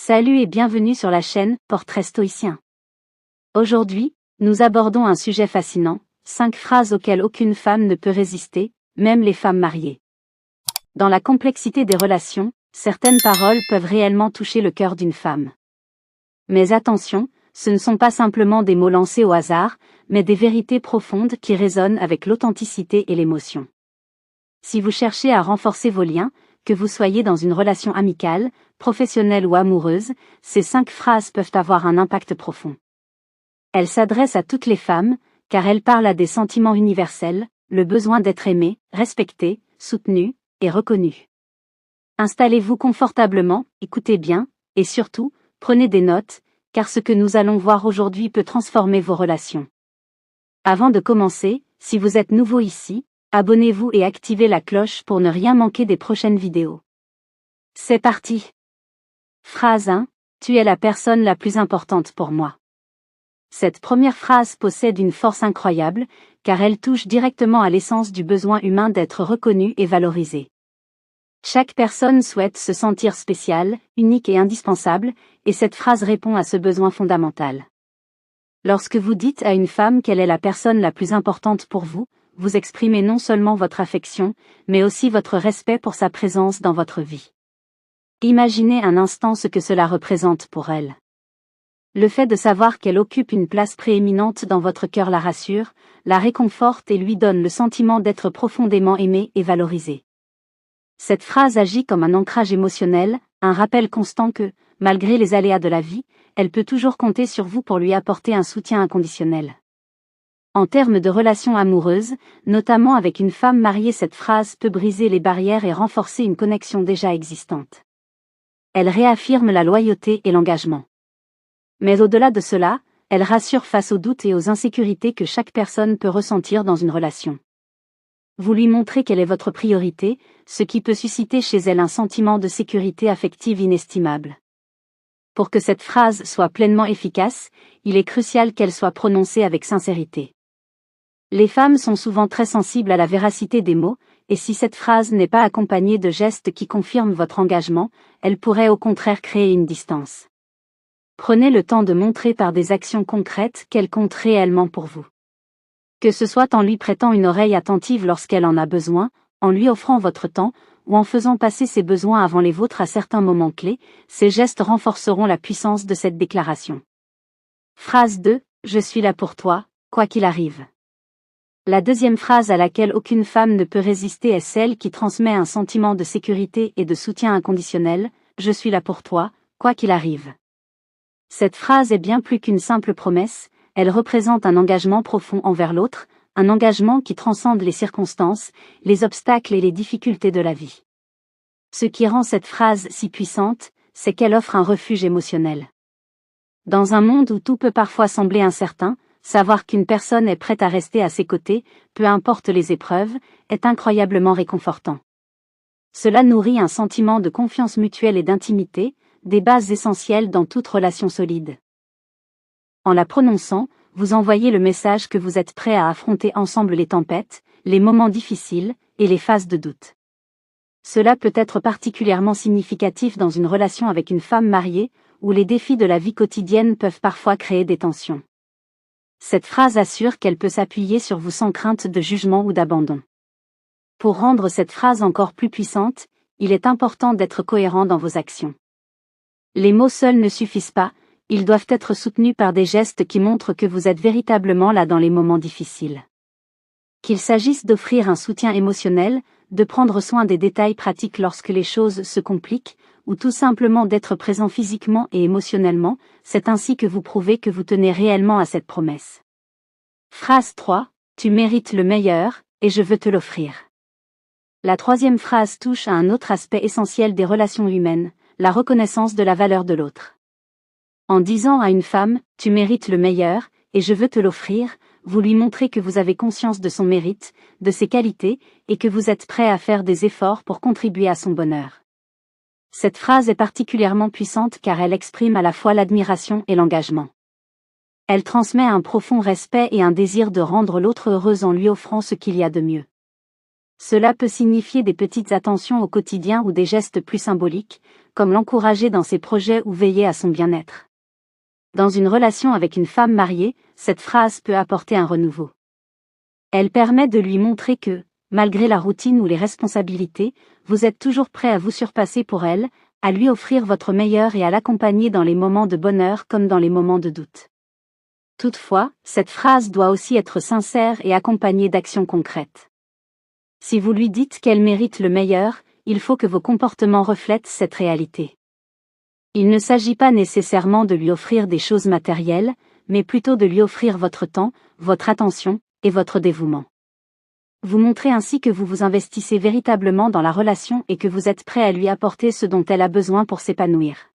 Salut et bienvenue sur la chaîne Portrait stoïcien. Aujourd'hui, nous abordons un sujet fascinant, 5 phrases auxquelles aucune femme ne peut résister, même les femmes mariées. Dans la complexité des relations, certaines paroles peuvent réellement toucher le cœur d'une femme. Mais attention, ce ne sont pas simplement des mots lancés au hasard, mais des vérités profondes qui résonnent avec l'authenticité et l'émotion. Si vous cherchez à renforcer vos liens, que vous soyez dans une relation amicale, professionnelle ou amoureuse, ces 5 phrases peuvent avoir un impact profond. Elles s'adressent à toutes les femmes, car elles parlent à des sentiments universels, le besoin d'être aimé, respecté, soutenu et reconnu. Installez-vous confortablement, écoutez bien, et surtout, prenez des notes, car ce que nous allons voir aujourd'hui peut transformer vos relations. Avant de commencer, si vous êtes nouveau ici, abonnez-vous et activez la cloche pour ne rien manquer des prochaines vidéos. C'est parti! Phrase 1. Tu es la personne la plus importante pour moi. Cette première phrase possède une force incroyable, car elle touche directement à l'essence du besoin humain d'être reconnu et valorisé. Chaque personne souhaite se sentir spéciale, unique et indispensable, et cette phrase répond à ce besoin fondamental. Lorsque vous dites à une femme qu'elle est la personne la plus importante pour vous, vous exprimez non seulement votre affection, mais aussi votre respect pour sa présence dans votre vie. Imaginez un instant ce que cela représente pour elle. Le fait de savoir qu'elle occupe une place prééminente dans votre cœur la rassure, la réconforte et lui donne le sentiment d'être profondément aimée et valorisée. Cette phrase agit comme un ancrage émotionnel, un rappel constant que, malgré les aléas de la vie, elle peut toujours compter sur vous pour lui apporter un soutien inconditionnel. En termes de relations amoureuses, notamment avec une femme mariée, cette phrase peut briser les barrières et renforcer une connexion déjà existante. Elle réaffirme la loyauté et l'engagement. Mais au-delà de cela, elle rassure face aux doutes et aux insécurités que chaque personne peut ressentir dans une relation. Vous lui montrez qu'elle est votre priorité, ce qui peut susciter chez elle un sentiment de sécurité affective inestimable. Pour que cette phrase soit pleinement efficace, il est crucial qu'elle soit prononcée avec sincérité. Les femmes sont souvent très sensibles à la véracité des mots, et si cette phrase n'est pas accompagnée de gestes qui confirment votre engagement, elle pourrait au contraire créer une distance. Prenez le temps de montrer par des actions concrètes qu'elle compte réellement pour vous. Que ce soit en lui prêtant une oreille attentive lorsqu'elle en a besoin, en lui offrant votre temps, ou en faisant passer ses besoins avant les vôtres à certains moments clés, ces gestes renforceront la puissance de cette déclaration. Phrase 2. Je suis là pour toi, quoi qu'il arrive. La deuxième phrase à laquelle aucune femme ne peut résister est celle qui transmet un sentiment de sécurité et de soutien inconditionnel, je suis là pour toi, quoi qu'il arrive. Cette phrase est bien plus qu'une simple promesse, elle représente un engagement profond envers l'autre, un engagement qui transcende les circonstances, les obstacles et les difficultés de la vie. Ce qui rend cette phrase si puissante, c'est qu'elle offre un refuge émotionnel. Dans un monde où tout peut parfois sembler incertain, savoir qu'une personne est prête à rester à ses côtés, peu importe les épreuves, est incroyablement réconfortant. Cela nourrit un sentiment de confiance mutuelle et d'intimité, des bases essentielles dans toute relation solide. En la prononçant, vous envoyez le message que vous êtes prêts à affronter ensemble les tempêtes, les moments difficiles et les phases de doute. Cela peut être particulièrement significatif dans une relation avec une femme mariée, où les défis de la vie quotidienne peuvent parfois créer des tensions. Cette phrase assure qu'elle peut s'appuyer sur vous sans crainte de jugement ou d'abandon. Pour rendre cette phrase encore plus puissante, il est important d'être cohérent dans vos actions. Les mots seuls ne suffisent pas, ils doivent être soutenus par des gestes qui montrent que vous êtes véritablement là dans les moments difficiles. Qu'il s'agisse d'offrir un soutien émotionnel, de prendre soin des détails pratiques lorsque les choses se compliquent, ou tout simplement d'être présent physiquement et émotionnellement, c'est ainsi que vous prouvez que vous tenez réellement à cette promesse. Phrase 3. Tu mérites le meilleur, et je veux te l'offrir. La troisième phrase touche à un autre aspect essentiel des relations humaines, la reconnaissance de la valeur de l'autre. En disant à une femme, tu mérites le meilleur, et je veux te l'offrir, vous lui montrez que vous avez conscience de son mérite, de ses qualités, et que vous êtes prêt à faire des efforts pour contribuer à son bonheur. Cette phrase est particulièrement puissante car elle exprime à la fois l'admiration et l'engagement. Elle transmet un profond respect et un désir de rendre l'autre heureuse en lui offrant ce qu'il y a de mieux. Cela peut signifier des petites attentions au quotidien ou des gestes plus symboliques, comme l'encourager dans ses projets ou veiller à son bien-être. Dans une relation avec une femme mariée, cette phrase peut apporter un renouveau. Elle permet de lui montrer que, malgré la routine ou les responsabilités, vous êtes toujours prêt à vous surpasser pour elle, à lui offrir votre meilleur et à l'accompagner dans les moments de bonheur comme dans les moments de doute. Toutefois, cette phrase doit aussi être sincère et accompagnée d'actions concrètes. Si vous lui dites qu'elle mérite le meilleur, il faut que vos comportements reflètent cette réalité. Il ne s'agit pas nécessairement de lui offrir des choses matérielles, mais plutôt de lui offrir votre temps, votre attention, et votre dévouement. Vous montrez ainsi que vous vous investissez véritablement dans la relation et que vous êtes prêt à lui apporter ce dont elle a besoin pour s'épanouir.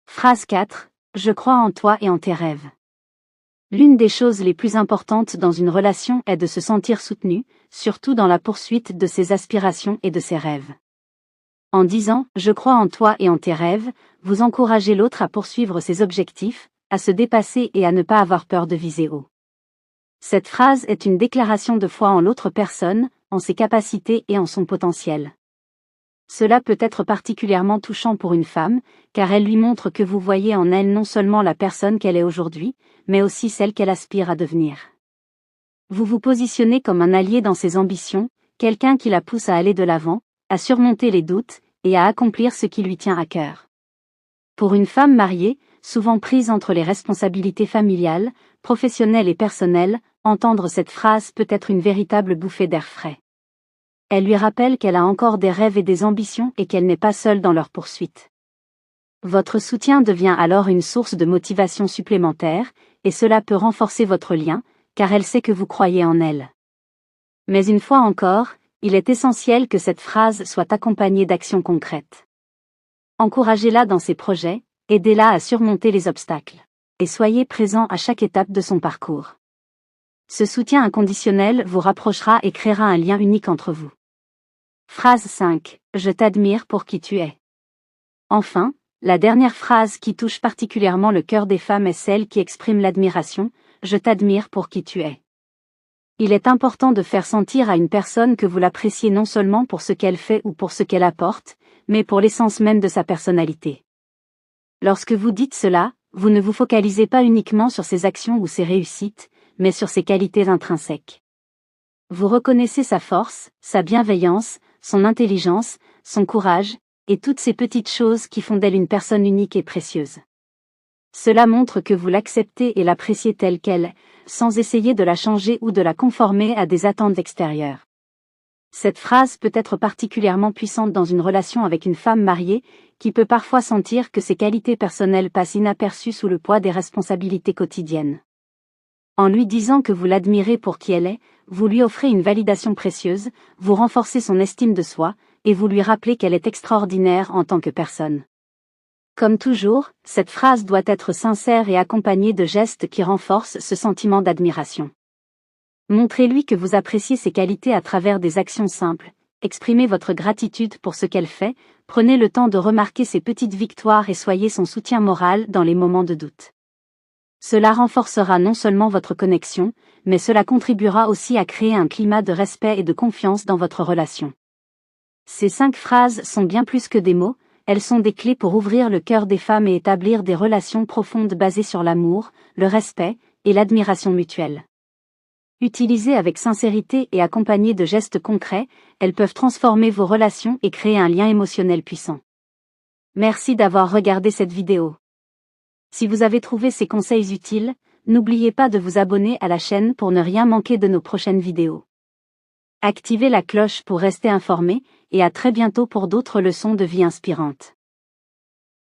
Phrase 4. Je crois en toi et en tes rêves. L'une des choses les plus importantes dans une relation est de se sentir soutenu, surtout dans la poursuite de ses aspirations et de ses rêves. En disant « Je crois en toi et en tes rêves », vous encouragez l'autre à poursuivre ses objectifs, à se dépasser et à ne pas avoir peur de viser haut. Cette phrase est une déclaration de foi en l'autre personne, en ses capacités et en son potentiel. Cela peut être particulièrement touchant pour une femme, car elle lui montre que vous voyez en elle non seulement la personne qu'elle est aujourd'hui, mais aussi celle qu'elle aspire à devenir. Vous vous positionnez comme un allié dans ses ambitions, quelqu'un qui la pousse à aller de l'avant, à surmonter les doutes, et à accomplir ce qui lui tient à cœur. Pour une femme mariée, souvent prise entre les responsabilités familiales, professionnelles et personnelles, entendre cette phrase peut être une véritable bouffée d'air frais. Elle lui rappelle qu'elle a encore des rêves et des ambitions et qu'elle n'est pas seule dans leur poursuite. Votre soutien devient alors une source de motivation supplémentaire, et cela peut renforcer votre lien, car elle sait que vous croyez en elle. Mais une fois encore, il est essentiel que cette phrase soit accompagnée d'actions concrètes. Encouragez-la dans ses projets, aidez-la à surmonter les obstacles, et soyez présent à chaque étape de son parcours. Ce soutien inconditionnel vous rapprochera et créera un lien unique entre vous. Phrase 5. Je t'admire pour qui tu es. Enfin, la dernière phrase qui touche particulièrement le cœur des femmes est celle qui exprime l'admiration. Je t'admire pour qui tu es. Il est important de faire sentir à une personne que vous l'appréciez non seulement pour ce qu'elle fait ou pour ce qu'elle apporte, mais pour l'essence même de sa personnalité. Lorsque vous dites cela, vous ne vous focalisez pas uniquement sur ses actions ou ses réussites, mais sur ses qualités intrinsèques. Vous reconnaissez sa force, sa bienveillance, son intelligence, son courage, et toutes ces petites choses qui font d'elle une personne unique et précieuse. Cela montre que vous l'acceptez et l'appréciez telle qu'elle est, sans essayer de la changer ou de la conformer à des attentes extérieures. Cette phrase peut être particulièrement puissante dans une relation avec une femme mariée, qui peut parfois sentir que ses qualités personnelles passent inaperçues sous le poids des responsabilités quotidiennes. En lui disant que vous l'admirez pour qui elle est, vous lui offrez une validation précieuse, vous renforcez son estime de soi, et vous lui rappelez qu'elle est extraordinaire en tant que personne. Comme toujours, cette phrase doit être sincère et accompagnée de gestes qui renforcent ce sentiment d'admiration. Montrez-lui que vous appréciez ses qualités à travers des actions simples, exprimez votre gratitude pour ce qu'elle fait, prenez le temps de remarquer ses petites victoires et soyez son soutien moral dans les moments de doute. Cela renforcera non seulement votre connexion, mais cela contribuera aussi à créer un climat de respect et de confiance dans votre relation. Ces 5 phrases sont bien plus que des mots, elles sont des clés pour ouvrir le cœur des femmes et établir des relations profondes basées sur l'amour, le respect et l'admiration mutuelle. Utilisées avec sincérité et accompagnées de gestes concrets, elles peuvent transformer vos relations et créer un lien émotionnel puissant. Merci d'avoir regardé cette vidéo. Si vous avez trouvé ces conseils utiles, n'oubliez pas de vous abonner à la chaîne pour ne rien manquer de nos prochaines vidéos. Activez la cloche pour rester informé, et à très bientôt pour d'autres leçons de vie inspirantes.